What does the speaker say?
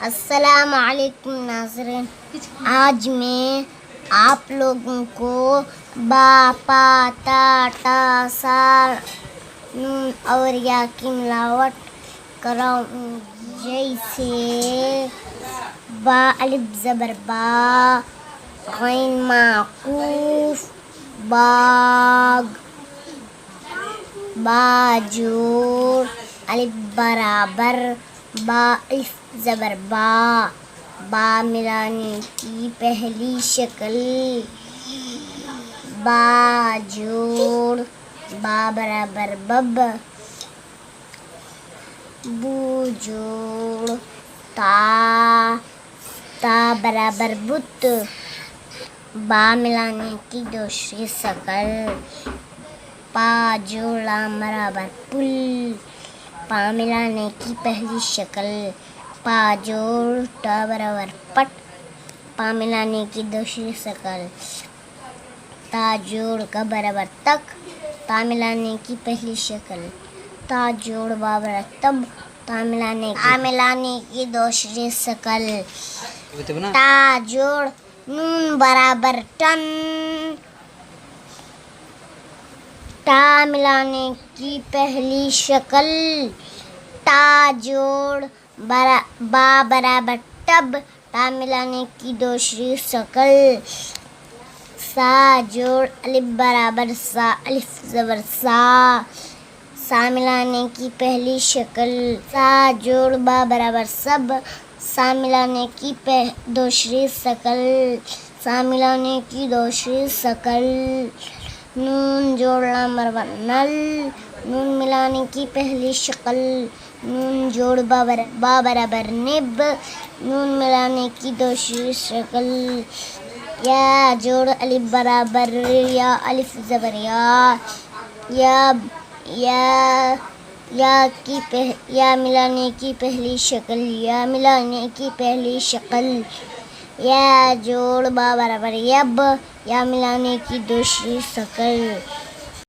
السلام علیکم ناظرین، آج میں آپ لوگوں کو با پا تا ٹا سا نون اور یا کی ملاوٹ کراؤں، جیسے با الف زبر با، غین معقوف، باغ، با جوڑ، الف برابر با الف زبر با، با ملانے کی پہلی شکل، با جوڑ، با برابر بب، بو جوڑ، تا برابر بت، با ملانے کی دوسری شکل، پا جوڑ لام برابر پل، پا ملانے کی پہلی شکل، پا جوڑ ٹا برابر پٹ، پا ملانے کی دوسری شکل، تا جوڑ کا برابر تک، تا ملانے کی پہلی شکل، تا جوڑ با برابر تب، تا ملانے کی دوسری شکل، تا جوڑ نون برابر ٹن، تا ملانے کی پہلی شکل، تا جوڑ با برابر ٹب، تا ملانے کی دوسری شکل، سا جوڑ الف برابر سا، الف زبر سا، سا ملانے کی پہلی شکل، سا جوڑ با برابر سب، سا ملانے کی دوسری شکل، سا ملانے کی دوسری شکل، نون جوڑ لام برابر نل، نون ملانے کی پہلی شکل، نون جوڑ با برابر نب، نون ملانے کی دوسری شکل، یا جوڑ الف برابر یا، الف زبر یا ملانے کی پہلی شکل، یا ملانے کی پہلی شکل، یا جوڑ با برابر یب، یا ملانے کی دوسری شکل۔